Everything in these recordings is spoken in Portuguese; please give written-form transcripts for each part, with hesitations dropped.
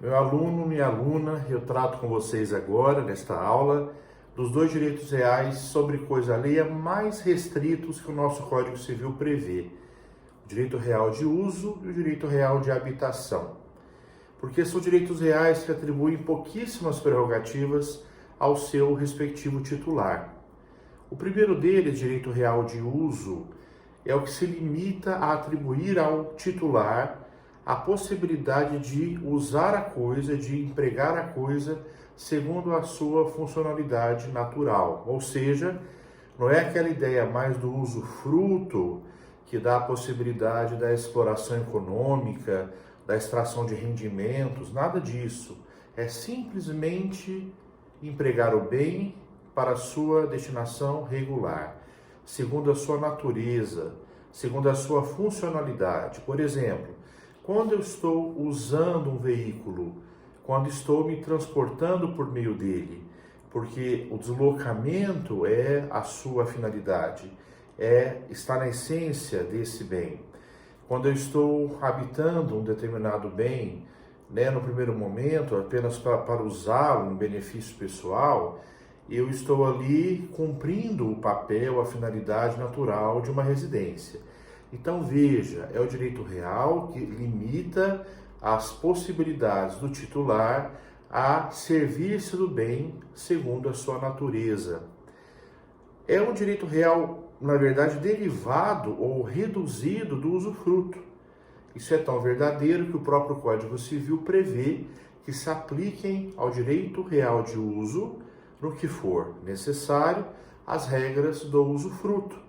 Meu aluno, minha aluna, eu trato com vocês agora, nesta aula, dos dois direitos reais sobre coisa alheia mais restritos que o nosso Código Civil prevê: o direito real de uso e o direito real de habitação. Porque são direitos reais que atribuem pouquíssimas prerrogativas ao seu respectivo titular. O primeiro deles, direito real de uso, é o que se limita a atribuir ao titular a possibilidade de usar a coisa, de empregar a coisa segundo a sua funcionalidade natural. Ou seja, não é aquela ideia mais do usufruto que dá a possibilidade da exploração econômica, da extração de rendimentos, nada disso. É simplesmente empregar o bem para a sua destinação regular, segundo a sua natureza, segundo a sua funcionalidade. Por exemplo, quando eu estou usando um veículo, quando estou me transportando por meio dele, porque o deslocamento é a sua finalidade, está na essência desse bem. Quando eu estou habitando um determinado bem, no primeiro momento, apenas para usá-lo em benefício pessoal, eu estou ali cumprindo o papel, a finalidade natural de uma residência. Então veja, é o direito real que limita as possibilidades do titular a servir-se do bem segundo a sua natureza. É um direito real, na verdade, derivado ou reduzido do usufruto. Isso é tão verdadeiro que o próprio Código Civil prevê que se apliquem ao direito real de uso, no que for necessário, as regras do usufruto,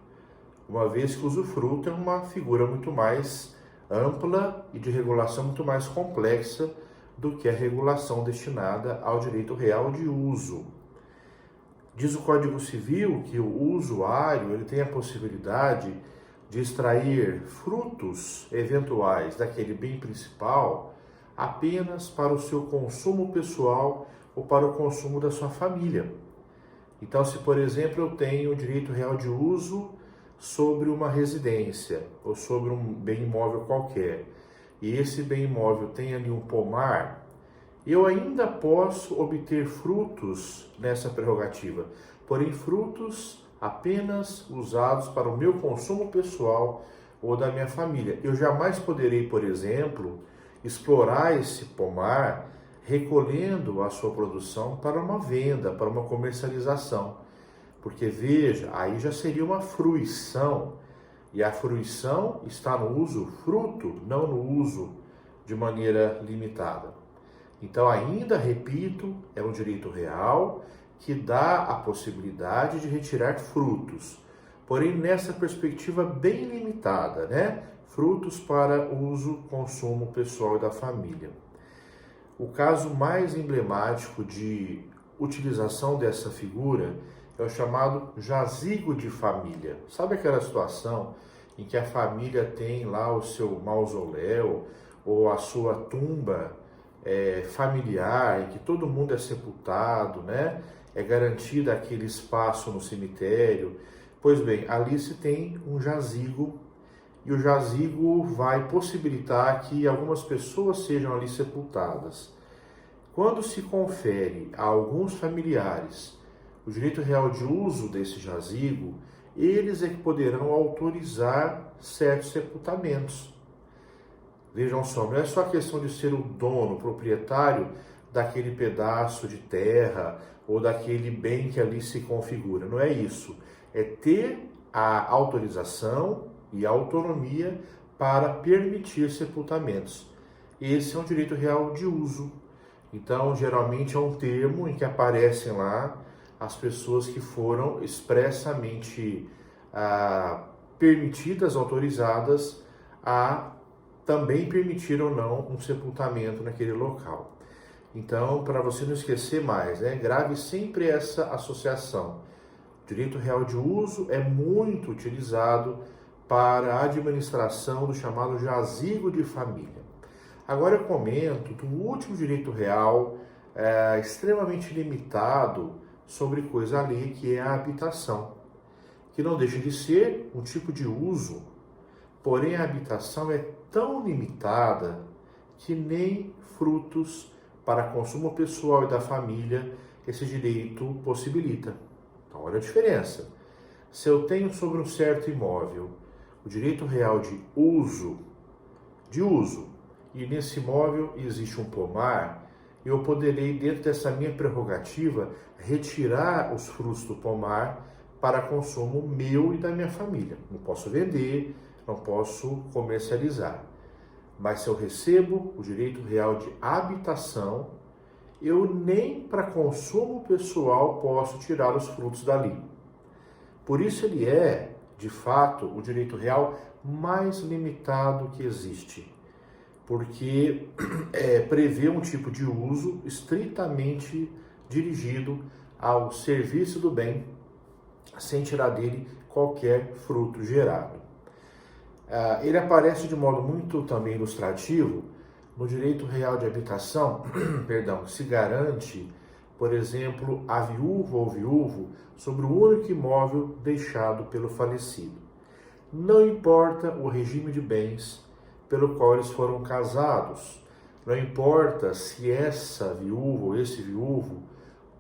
uma vez que o usufruto é uma figura muito mais ampla e de regulação muito mais complexa do que a regulação destinada ao direito real de uso. Diz o Código Civil que o usuário ele tem a possibilidade de extrair frutos eventuais daquele bem principal apenas para o seu consumo pessoal ou para o consumo da sua família. Então, se por exemplo eu tenho o direito real de uso sobre uma residência ou sobre um bem imóvel qualquer, e esse bem imóvel tem ali um pomar, eu ainda posso obter frutos nessa prerrogativa, porém frutos apenas usados para o meu consumo pessoal ou da minha família. Eu jamais poderei, por exemplo, explorar esse pomar recolhendo a sua produção para uma venda, para uma comercialização. Porque veja, aí já seria uma fruição, e a fruição está no usufruto, não no uso de maneira limitada. Então, ainda repito, é um direito real que dá a possibilidade de retirar frutos, porém nessa perspectiva bem limitada, Frutos para uso, consumo pessoal e da família. O caso mais emblemático de utilização dessa figura é o chamado jazigo de família. Sabe aquela situação em que a família tem lá o seu mausoléu ou a sua tumba familiar, em que todo mundo é sepultado, É garantido aquele espaço no cemitério. Pois bem, ali se tem um jazigo e o jazigo vai possibilitar que algumas pessoas sejam ali sepultadas. Quando se confere a alguns familiares o direito real de uso desse jazigo, eles é que poderão autorizar certos sepultamentos. Vejam só, não é só a questão de ser o dono, o proprietário daquele pedaço de terra ou daquele bem que ali se configura, não é isso. É ter a autorização e a autonomia para permitir sepultamentos. Esse é um direito real de uso. Então, geralmente é um termo em que aparecem lá as pessoas que foram expressamente permitidas, autorizadas a também permitir ou não um sepultamento naquele local. Então, para você não esquecer mais, grave sempre essa associação. O direito real de uso é muito utilizado para a administração do chamado jazigo de família. Agora eu comento do último direito real extremamente limitado sobre coisa alheia, que é a habitação, que não deixa de ser um tipo de uso, porém a habitação é tão limitada que nem frutos para consumo pessoal e da família, esse direito possibilita. Então, olha a diferença. Se eu tenho sobre um certo imóvel o direito real de uso, e nesse imóvel existe um pomar, eu poderei, dentro dessa minha prerrogativa, retirar os frutos do pomar para consumo meu e da minha família. Não posso vender, não posso comercializar. Mas se eu recebo o direito real de habitação, eu nem para consumo pessoal posso tirar os frutos dali. Por isso ele é, de fato, o direito real mais limitado que existe, porque prevê um tipo de uso estritamente dirigido ao serviço do bem, sem tirar dele qualquer fruto gerado. Ele aparece de modo muito também ilustrativo no direito real de habitação, perdão, se garante, por exemplo, a viúva ou viúvo sobre o único imóvel deixado pelo falecido. Não importa o regime de bens pelo qual eles foram casados, não importa se essa viúva ou esse viúvo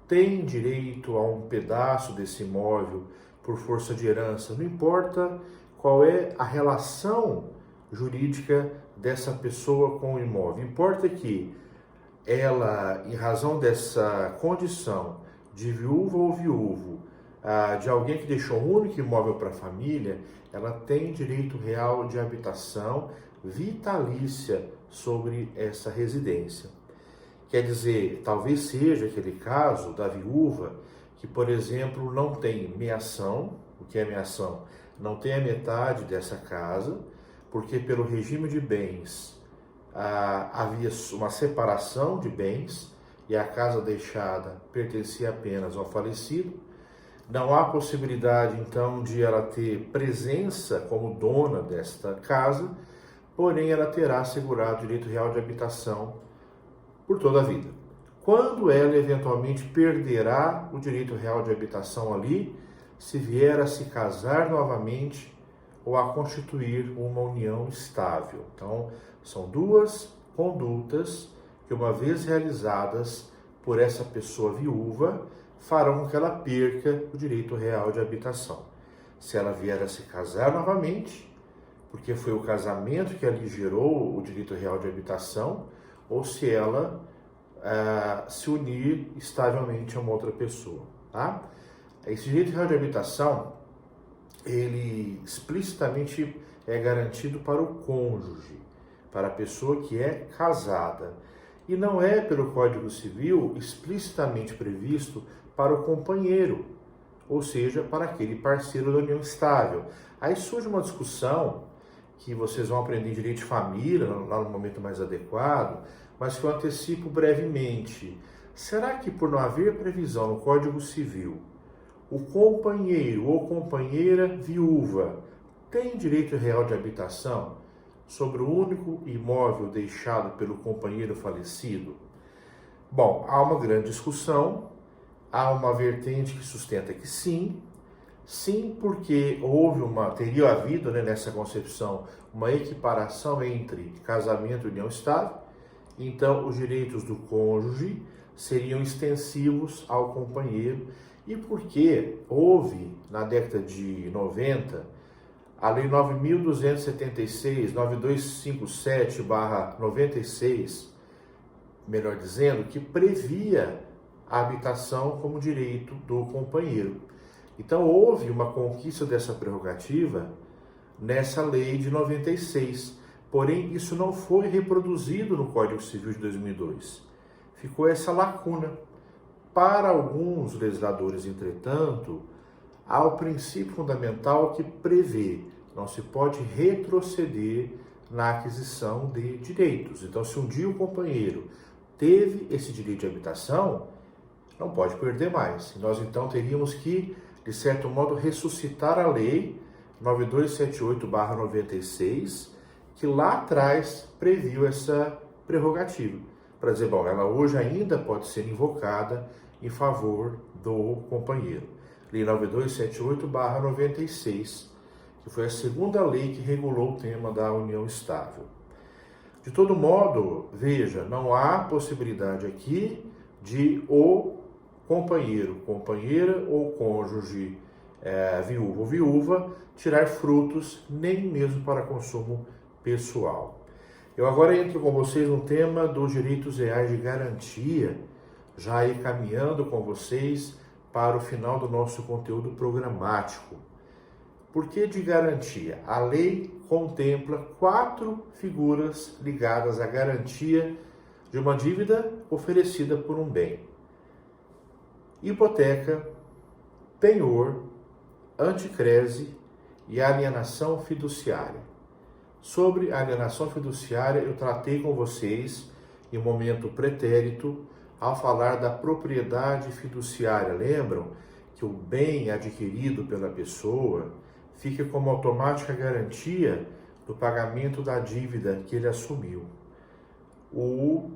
tem direito a um pedaço desse imóvel por força de herança, não importa qual é a relação jurídica dessa pessoa com o imóvel. Importa que ela, em razão dessa condição de viúva ou viúvo, de alguém que deixou um único imóvel para a família, ela tem direito real de habitação vitalícia sobre essa residência. Quer dizer, talvez seja aquele caso da viúva que, por exemplo, não tem meação. O que é meação? Não tem a metade dessa casa, porque pelo regime de bens havia uma separação de bens e a casa deixada pertencia apenas ao falecido. Não há possibilidade, então, de ela ter presença como dona desta casa, porém ela terá assegurado o direito real de habitação por toda a vida. Quando ela eventualmente perderá o direito real de habitação ali, se vier a se casar novamente ou a constituir uma união estável. Então, são duas condutas que, uma vez realizadas por essa pessoa viúva, farão com que ela perca o direito real de habitação. Se ela vier a se casar novamente, porque foi o casamento que ali gerou o direito real de habitação, ou se ela se unir estavelmente a uma outra pessoa, tá? Esse direito real de habitação, ele explicitamente é garantido para o cônjuge, para a pessoa que é casada, e não é pelo Código Civil explicitamente previsto para o companheiro, ou seja, para aquele parceiro da união estável. Aí surge uma discussão que vocês vão aprender em direito de família, lá no momento mais adequado, mas que eu antecipo brevemente. Será que, por não haver previsão no Código Civil, o companheiro ou companheira viúva tem direito real de habitação sobre o único imóvel deixado pelo companheiro falecido? Bom, há uma grande discussão, há uma vertente que sustenta que sim, porque teria havido, nessa concepção, uma equiparação entre casamento e união estável, então os direitos do cônjuge seriam extensivos ao companheiro, e porque houve, na década de 90, a Lei 9.276, 9257/96, melhor dizendo, que previa a habitação como direito do companheiro. Então houve uma conquista dessa prerrogativa nessa lei de 96, porém isso não foi reproduzido no Código Civil de 2002. Ficou essa lacuna. Para alguns legisladores, entretanto, há o princípio fundamental que prevê: não se pode retroceder na aquisição de direitos. Então, se um dia o companheiro teve esse direito de habitação, não pode perder mais. E nós, então, teríamos que, de certo modo, ressuscitar a lei 9278/96, que lá atrás previu essa prerrogativa, para dizer, bom, ela hoje ainda pode ser invocada em favor do companheiro. Lei 9278/96, que foi a segunda lei que regulou o tema da união estável. De todo modo, veja, não há possibilidade aqui de o companheiro, companheira ou cônjuge, viúvo ou viúva, tirar frutos nem mesmo para consumo pessoal. Eu agora entro com vocês no tema dos direitos reais de garantia, já aí caminhando com vocês para o final do nosso conteúdo programático. Por que de garantia? A lei contempla 4 figuras ligadas à garantia de uma dívida oferecida por um bem: hipoteca, penhor, anticrese e alienação fiduciária. Sobre a alienação fiduciária, eu tratei com vocês em momento pretérito ao falar da propriedade fiduciária. Lembram que o bem adquirido pela pessoa fica como automática garantia do pagamento da dívida que ele assumiu. O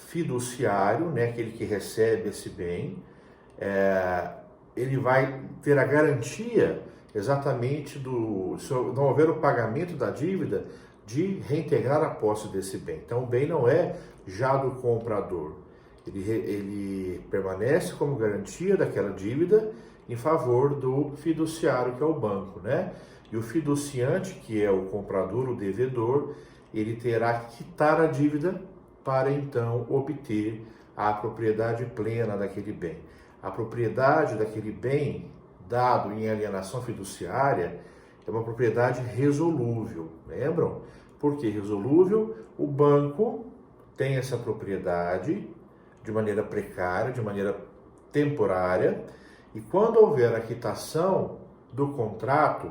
fiduciário, aquele que recebe esse bem, ele vai ter a garantia exatamente se não houver o pagamento da dívida, de reintegrar a posse desse bem. Então o bem não é já do comprador, ele permanece como garantia daquela dívida em favor do fiduciário, que é o banco, E o fiduciante, que é o comprador, o devedor, ele terá que quitar a dívida para então obter a propriedade plena daquele bem. A propriedade daquele bem dado em alienação fiduciária é uma propriedade resolúvel, lembram? Por que resolúvel? O banco tem essa propriedade de maneira precária, de maneira temporária, e quando houver a quitação do contrato,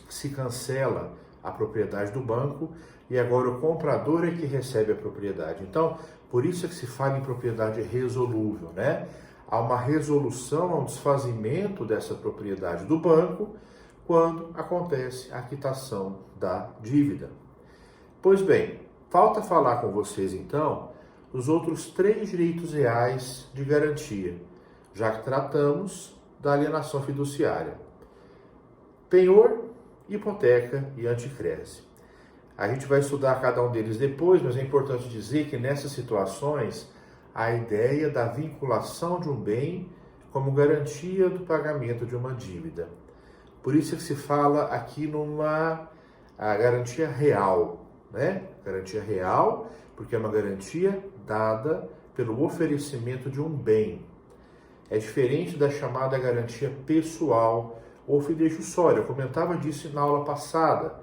se cancela a propriedade do banco e agora o comprador é que recebe a propriedade. Então, por isso é que se fala em propriedade resolúvel, Há uma resolução, há um desfazimento dessa propriedade do banco quando acontece a quitação da dívida. Pois bem, falta falar com vocês então os outros 3 direitos reais de garantia, já que tratamos da alienação fiduciária: penhor, hipoteca e anticrese. A gente vai estudar cada um deles depois, mas é importante dizer que nessas situações a ideia da vinculação de um bem como garantia do pagamento de uma dívida. Por isso é que se fala aqui a garantia real, Garantia real, porque é uma garantia dada pelo oferecimento de um bem. É diferente da chamada garantia pessoal ou fidejussória. Eu comentava disso na aula passada,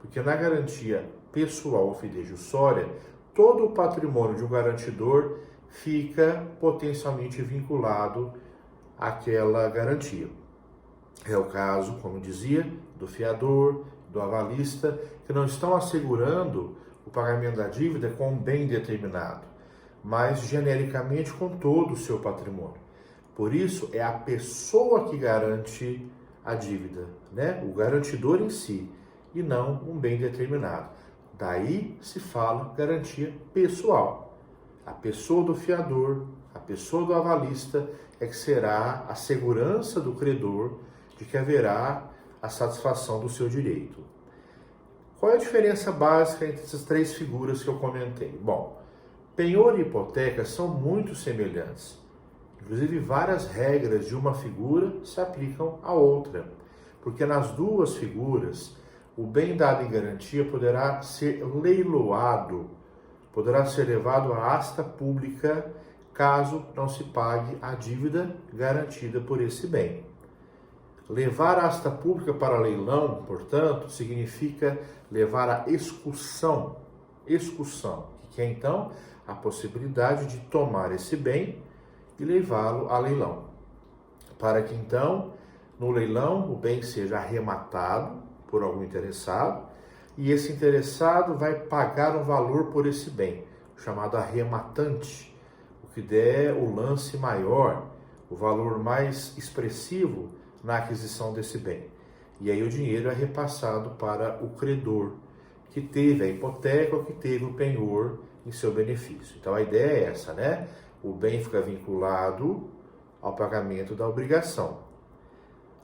porque na garantia pessoal ou fidejussória, todo o patrimônio de um garantidor fica potencialmente vinculado àquela garantia. É o caso, como dizia, do fiador, do avalista, que não estão assegurando o pagamento da dívida com um bem determinado, mas genericamente com todo o seu patrimônio. Por isso, é a pessoa que garante a dívida, O garantidor em si, e não um bem determinado. Daí se fala garantia pessoal. A pessoa do fiador, a pessoa do avalista é que será a segurança do credor de que haverá a satisfação do seu direito. Qual é a diferença básica entre essas 3 figuras que eu comentei? Bom, penhor e hipoteca são muito semelhantes. Inclusive, várias regras de uma figura se aplicam à outra, porque nas 2 figuras, o bem dado em garantia poderá ser leiloado, poderá ser levado à asta pública caso não se pague a dívida garantida por esse bem. Levar a asta pública para leilão, portanto, significa levar à excursão, que é então a possibilidade de tomar esse bem e levá-lo a leilão, para que então, no leilão, o bem seja arrematado por algum interessado, e esse interessado vai pagar um valor por esse bem, chamado arrematante, o que der o lance maior, o valor mais expressivo na aquisição desse bem. E aí o dinheiro é repassado para o credor, que teve a hipoteca ou que teve o penhor em seu benefício. Então a ideia é essa, O bem fica vinculado ao pagamento da obrigação.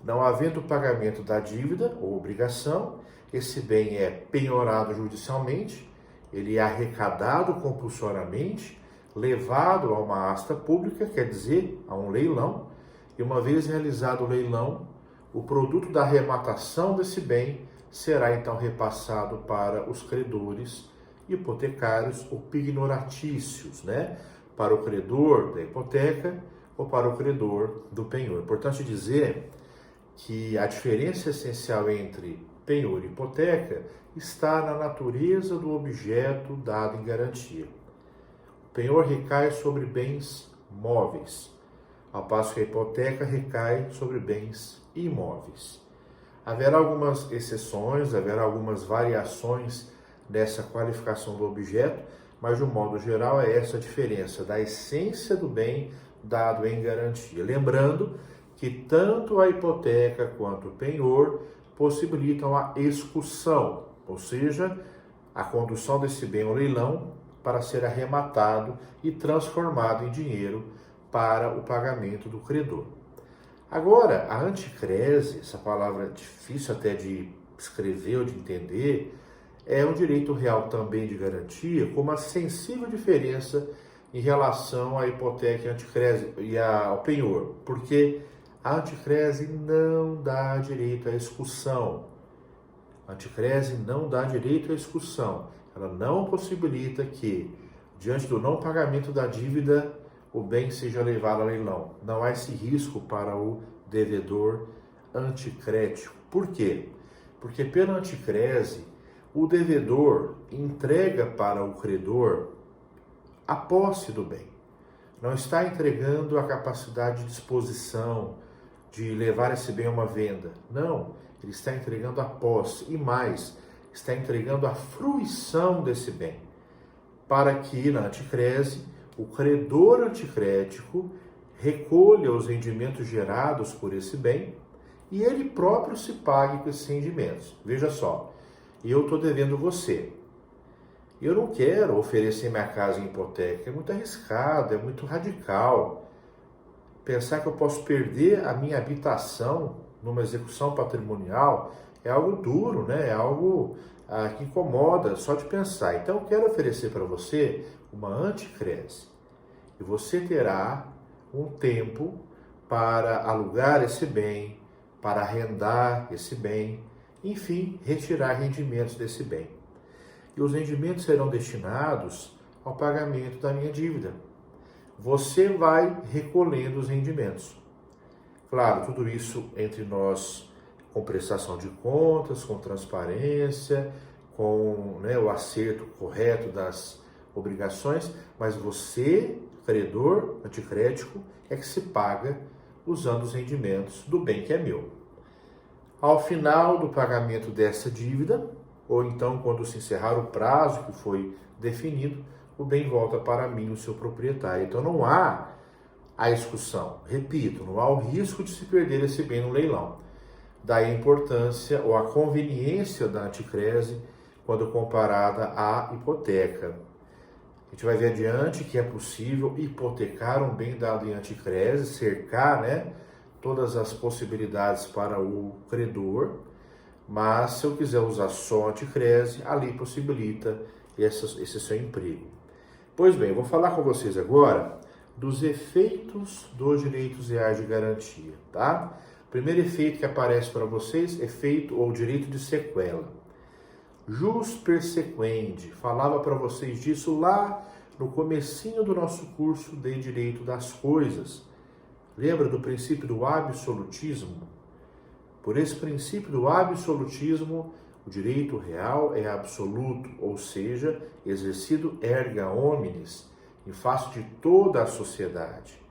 Não havendo o pagamento da dívida ou obrigação, esse bem é penhorado judicialmente, ele é arrecadado compulsoriamente, levado a uma asta pública, quer dizer, a um leilão, e uma vez realizado o leilão, o produto da arrematação desse bem será então repassado para os credores hipotecários ou pignoratícios, né? Para o credor da hipoteca ou para o credor do penhor. Importante dizer que a diferença essencial entre penhor e hipoteca está na natureza do objeto dado em garantia. O penhor recai sobre bens móveis, ao passo que a hipoteca recai sobre bens imóveis. Haverá algumas exceções, haverá algumas variações dessa qualificação do objeto, mas de um modo geral é essa a diferença da essência do bem dado em garantia. Lembrando que tanto a hipoteca quanto o penhor possibilitam a excursão, ou seja, a condução desse bem ao leilão para ser arrematado e transformado em dinheiro para o pagamento do credor. Agora, a anticrese, essa palavra difícil até de escrever ou de entender, é um direito real também de garantia, com uma sensível diferença em relação à hipoteca e anticrese e ao penhor, porque a anticrese não dá direito à excursão. A anticrese não dá direito à excursão. Ela não possibilita que, diante do não pagamento da dívida, o bem seja levado a leilão. Não há esse risco para o devedor anticrético. Por quê? Porque pela anticrese, o devedor entrega para o credor a posse do bem. Não está entregando a capacidade de disposição, de levar esse bem a uma venda. Não, ele está entregando a posse e mais, está entregando a fruição desse bem, para que na anticrese o credor anticrético recolha os rendimentos gerados por esse bem e ele próprio se pague com esses rendimentos. Veja só, eu estou devendo você. Eu não quero oferecer minha casa em hipoteca, é muito arriscado, é muito radical. Pensar que eu posso perder a minha habitação numa execução patrimonial é algo duro, né? É algo que incomoda só de pensar. Então eu quero oferecer para você uma anticrese. E você terá um tempo para alugar esse bem, para arrendar esse bem, enfim, retirar rendimentos desse bem. E os rendimentos serão destinados ao pagamento da minha dívida. Você vai recolhendo os rendimentos. Claro, tudo isso entre nós com prestação de contas, com transparência, com o acerto correto das obrigações, mas você, credor anticrético, é que se paga usando os rendimentos do bem que é meu. Ao final do pagamento dessa dívida, ou então quando se encerrar o prazo que foi definido, o bem volta para mim, o seu proprietário. Então não há a excursão. Repito, não há o risco de se perder esse bem no leilão. Daí a importância ou a conveniência da anticrese quando comparada à hipoteca. A gente vai ver adiante que é possível hipotecar um bem dado em anticrese, cercar, todas as possibilidades para o credor, mas se eu quiser usar só anticrese, ali possibilita esse seu emprego. Pois bem, eu vou falar com vocês agora dos efeitos dos direitos reais de garantia, tá? Primeiro efeito que aparece para vocês, efeito ou direito de sequela. Jus persequendi, falava para vocês disso lá no comecinho do nosso curso de Direito das Coisas. Lembra do princípio do absolutismo? Por esse princípio do absolutismo, o direito real é absoluto, ou seja, exercido erga omnes, em face de toda a sociedade.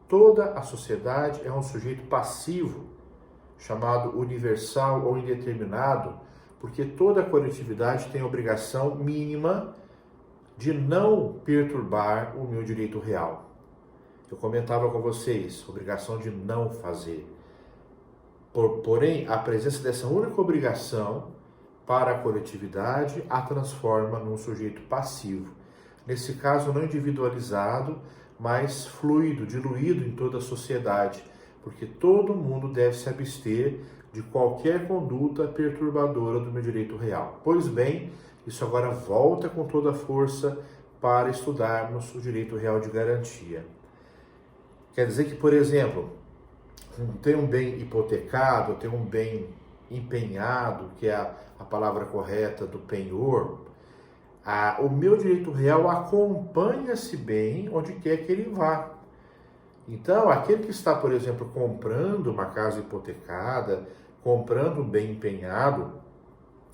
Toda a sociedade é um sujeito passivo, chamado universal ou indeterminado, porque toda a coletividade tem a obrigação mínima de não perturbar o meu direito real. Eu comentava com vocês, obrigação de não fazer. Porém, a presença dessa única obrigação para a coletividade a transforma num sujeito passivo. Nesse caso, não individualizado, mas fluido, diluído em toda a sociedade, porque todo mundo deve se abster de qualquer conduta perturbadora do meu direito real. Pois bem, Isso agora volta com toda a força para estudarmos o direito real de garantia. Quer dizer que, por exemplo, tem um bem hipotecado, tem um bem empenhado, que é a palavra correta do penhor, o meu direito real acompanha esse bem onde quer que ele vá. Então, aquele que está, por exemplo, comprando uma casa hipotecada, comprando um bem empenhado,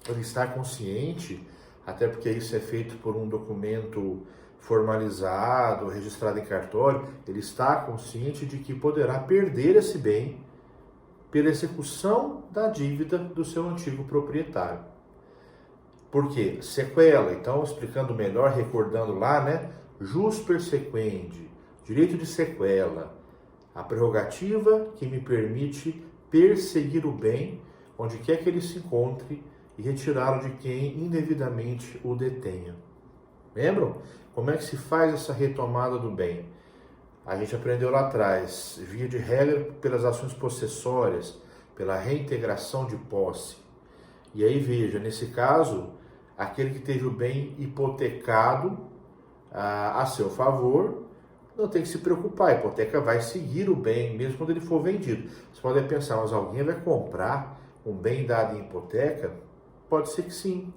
ele está consciente, até porque isso é feito por um documento formalizado, registrado em cartório, ele está consciente de que poderá perder esse bem pela execução da dívida do seu antigo proprietário. Por quê? Sequela. Então, explicando melhor, recordando lá, né? Jus persequendi, direito de sequela, a prerrogativa que me permite perseguir o bem onde quer que ele se encontre e retirá-lo de quem indevidamente o detenha. Lembram? Como é que se faz essa retomada do bem? A gente aprendeu lá atrás, via de regra, pelas ações possessórias, pela reintegração de posse. E aí veja, nesse caso, aquele que teve o bem hipotecado a seu favor, não tem que se preocupar, a hipoteca vai seguir o bem, mesmo quando ele for vendido. Você pode pensar, mas alguém vai comprar um bem dado em hipoteca? Pode ser que sim.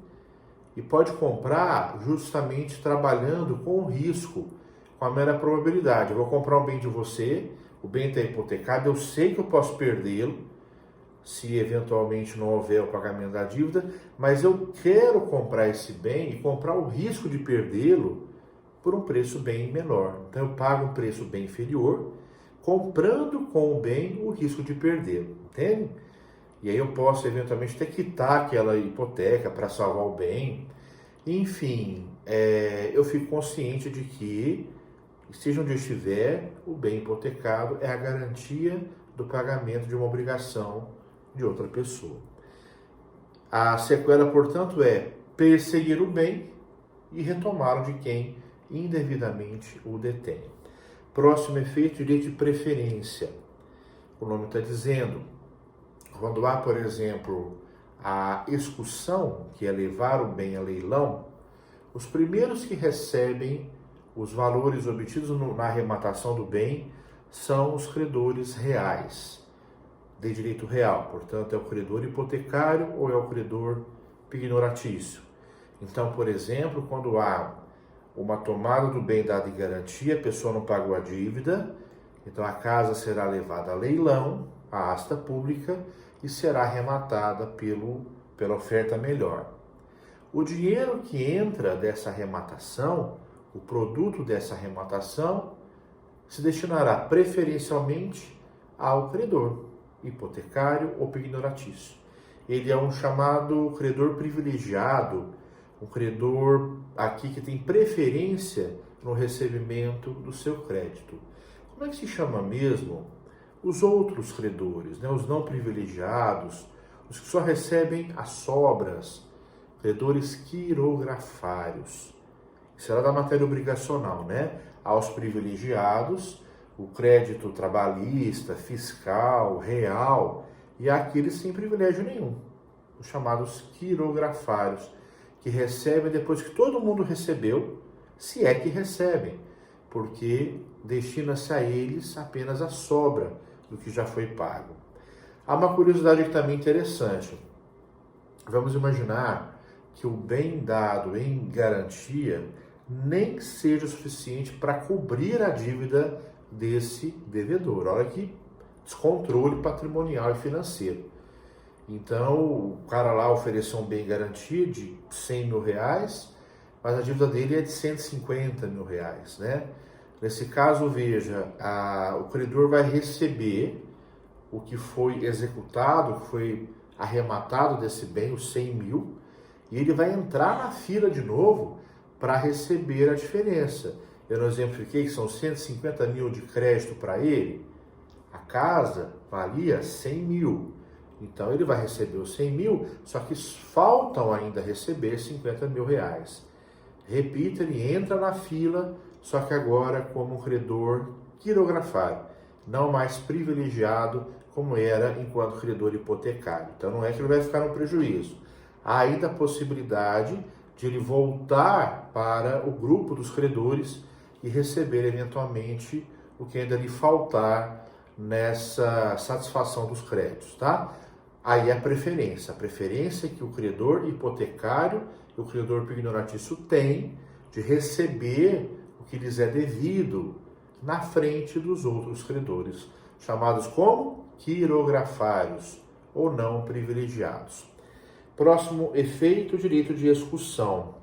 E pode comprar justamente trabalhando com o risco, com a mera probabilidade. Eu vou comprar um bem de você, o bem está hipotecado, eu sei que eu posso perdê-lo, se eventualmente não houver o pagamento da dívida, mas eu quero comprar esse bem e comprar o risco de perdê-lo por um preço bem menor. Então eu pago um preço bem inferior, comprando com o bem o risco de perdê-lo, entende? E aí eu posso eventualmente até quitar aquela hipoteca para salvar o bem. Enfim, eu fico consciente de que, esteja onde eu estiver, o bem hipotecado é a garantia do pagamento de uma obrigação de outra pessoa. A sequela, portanto, é perseguir o bem e retomá-lo de quem indevidamente o detém. Próximo efeito, direito de preferência. O nome está dizendo, quando há, por exemplo, a excursão, que é levar o bem a leilão, os primeiros que recebem os valores obtidos na arrematação do bem são os credores reais, de direito real. Portanto, é o credor hipotecário ou é o credor pignoratício. Então, por exemplo, quando há uma tomada do bem dado em garantia, a pessoa não pagou a dívida, então a casa será levada a leilão, a asta pública, e será arrematada pela oferta melhor. O dinheiro que entra dessa arrematação, o produto dessa arrematação, se destinará preferencialmente ao credor hipotecário ou pignoratício. Ele é um chamado credor privilegiado, um credor aqui que tem preferência no recebimento do seu crédito. Como é que se chama mesmo os outros credores, né? Os não privilegiados, os que só recebem as sobras, credores quirografários. Será da matéria obrigacional, né? Aos privilegiados, o crédito trabalhista, fiscal, real, e àqueles sem privilégio nenhum, os chamados quirografários, que recebem depois que todo mundo recebeu, se é que recebem, porque destina-se a eles apenas a sobra do que já foi pago. Há uma curiosidade aqui também interessante. Vamos imaginar que o bem dado em garantia nem seja o suficiente para cobrir a dívida desse devedor. Olha que descontrole patrimonial e financeiro. Então, o cara lá ofereceu um bem em garantia de 100 mil reais, mas a dívida dele é de 150 mil reais, né? Nesse caso, veja, o credor vai receber o que foi executado, o que foi arrematado desse bem, os 100 mil, e ele vai entrar na fila de novo para receber a diferença. Eu não exemplifiquei que são 150 mil de crédito para ele. A casa valia 100 mil. Então ele vai receber os 100 mil, só que faltam ainda receber 50 mil reais. Repita, ele entra na fila, só que agora como um credor quirografário, não mais privilegiado como era enquanto credor hipotecário. Então não é que ele vai ficar no prejuízo. Há ainda a possibilidade de ele voltar para o grupo dos credores e receber eventualmente o que ainda lhe faltar nessa satisfação dos créditos, tá? Aí a preferência que o credor hipotecário e o credor pignoratício têm de receber o que lhes é devido na frente dos outros credores, chamados como quirografários ou não privilegiados. Próximo efeito, direito de excussão.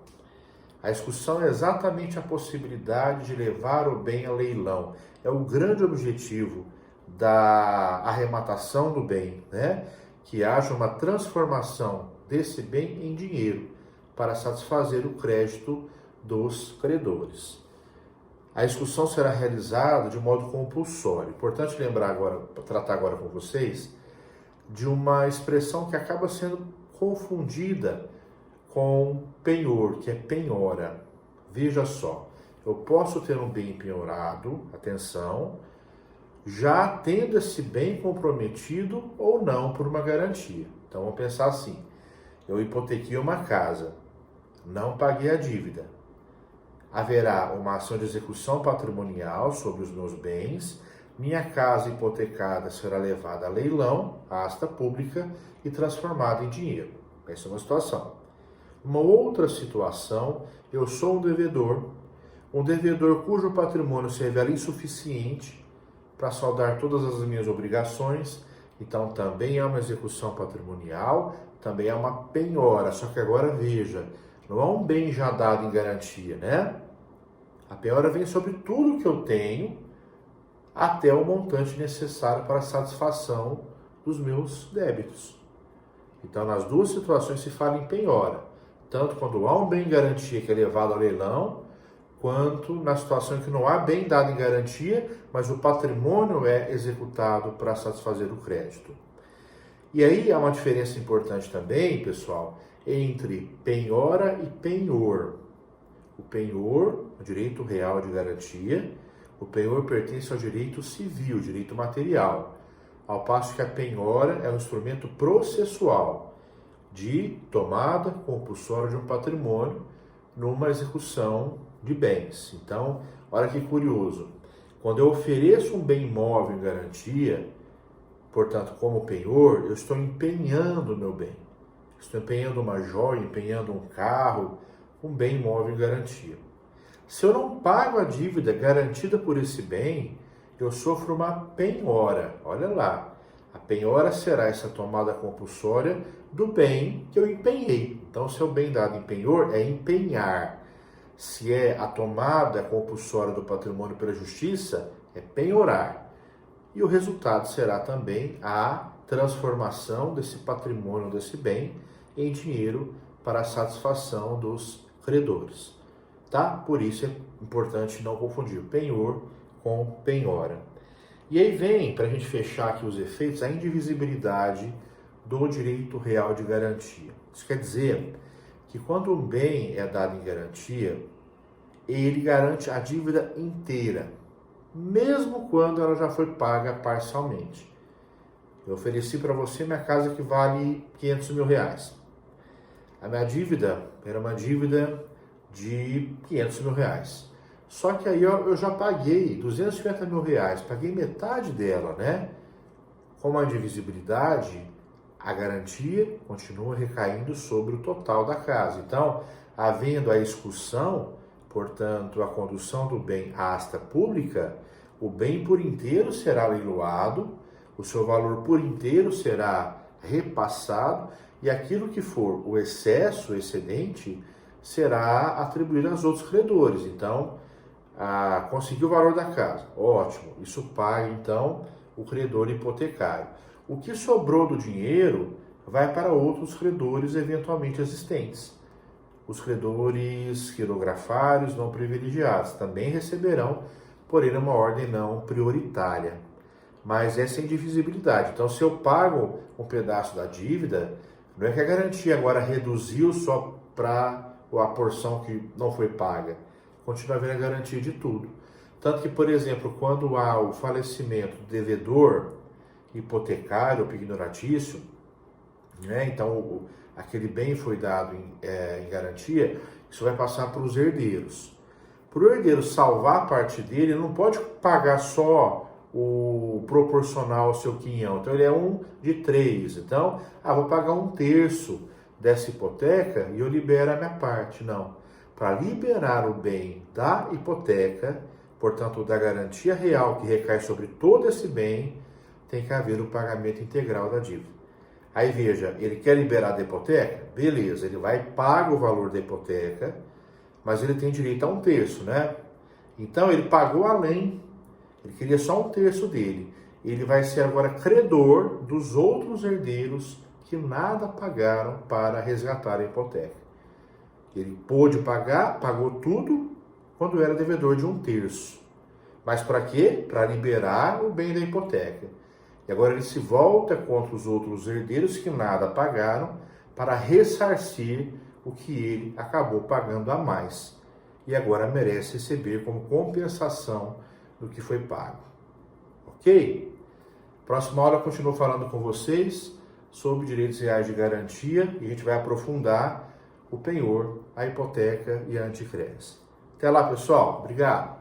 A excussão é exatamente a possibilidade de levar o bem a leilão. É o grande objetivo da arrematação do bem, né? Que haja uma transformação desse bem em dinheiro para satisfazer o crédito dos credores. A excussão será realizada de modo compulsório. Importante lembrar agora, tratar agora com vocês, de uma expressão que acaba sendo confundida com penhor, que é penhora. Veja só, eu posso ter um bem penhorado, atenção, já tendo esse bem comprometido ou não por uma garantia. Então vamos pensar assim, eu hipotequei uma casa, não paguei a dívida. Haverá uma ação de execução patrimonial sobre os meus bens, minha casa hipotecada será levada a leilão, asta pública, e transformada em dinheiro. Essa é uma situação. Uma outra situação, eu sou um devedor cujo patrimônio se revela insuficiente para saldar todas as minhas obrigações, então também é uma execução patrimonial, também é uma penhora, só que agora veja, não é um bem já dado em garantia, né? A penhora vem sobre tudo que eu tenho até o montante necessário para a satisfação dos meus débitos. Então, nas duas situações se fala em penhora, tanto quando há um bem em garantia que é levado ao leilão, quanto na situação em que não há bem dado em garantia, mas o patrimônio é executado para satisfazer o crédito. E aí há uma diferença importante também, pessoal, entre penhora e penhor. O penhor, o direito real de garantia, o penhor pertence ao direito civil, direito material, ao passo que a penhora é um instrumento processual de tomada compulsória de um patrimônio numa execução de bens. Então, olha que curioso, quando eu ofereço um bem imóvel em garantia, portanto, como penhor, eu estou empenhando o meu bem. Estou empenhando uma joia, empenhando um carro, um bem imóvel em garantia. Se eu não pago a dívida garantida por esse bem, eu sofro uma penhora. Olha lá, a penhora será essa tomada compulsória do bem que eu empenhei. Então, se é o bem dado em penhor, é empenhar. Se é a tomada compulsória do patrimônio pela justiça, é penhorar. E o resultado será também a transformação desse patrimônio, desse bem, em dinheiro para a satisfação dos credores. Tá? Por isso é importante não confundir penhor com penhora. E aí vem, para a gente fechar aqui os efeitos, a indivisibilidade do direito real de garantia. Isso quer dizer que quando um bem é dado em garantia, ele garante a dívida inteira, mesmo quando ela já foi paga parcialmente. Eu ofereci para você minha casa que vale R$500 mil. A minha dívida era uma dívida de R$500 mil. Só que aí eu já paguei R$250 mil, paguei metade dela, né? Com a indivisibilidade, a garantia continua recaindo sobre o total da casa. Então, havendo a excursão, portanto, a condução do bem à asta pública, o bem por inteiro será leiloado, o seu valor por inteiro será repassado e aquilo que for o excesso, o excedente, será atribuído aos outros credores. Então, conseguiu o valor da casa, ótimo, isso paga então o credor hipotecário. O que sobrou do dinheiro vai para outros credores eventualmente existentes. Os credores quirografários não privilegiados também receberão, porém numa ordem não prioritária. Mas essa é a indivisibilidade. Então, se eu pago um pedaço da dívida, não é que a garantia agora reduziu só para a porção que não foi paga. Continua havendo a garantia de tudo. Tanto que, por exemplo, quando há o falecimento do devedor hipotecário ou pignoratício, né, então aquele bem foi dado em garantia, isso vai passar para os herdeiros. Para o herdeiro salvar a parte dele, ele não pode pagar só o proporcional ao seu quinhão. Então ele é 1/3. Então, vou pagar 1/3 dessa hipoteca e eu libero a minha parte. Não. Para liberar o bem da hipoteca, portanto da garantia real que recai sobre todo esse bem, tem que haver o pagamento integral da dívida. Aí veja, ele quer liberar da hipoteca? Beleza, ele vai pagar o valor da hipoteca, mas ele tem direito a 1/3, né? Então ele pagou além, ele queria só 1/3 dele. Ele vai ser agora credor dos outros herdeiros que nada pagaram para resgatar a hipoteca. Ele pôde pagar, pagou tudo quando era devedor de 1/3. Mas para quê? Para liberar o bem da hipoteca. E agora ele se volta contra os outros herdeiros que nada pagaram para ressarcir o que ele acabou pagando a mais. E agora merece receber como compensação do que foi pago. Ok? Próxima aula eu continuo falando com vocês sobre direitos reais de garantia e a gente vai aprofundar o penhor, a hipoteca e a anticrédito. Até lá, pessoal. Obrigado.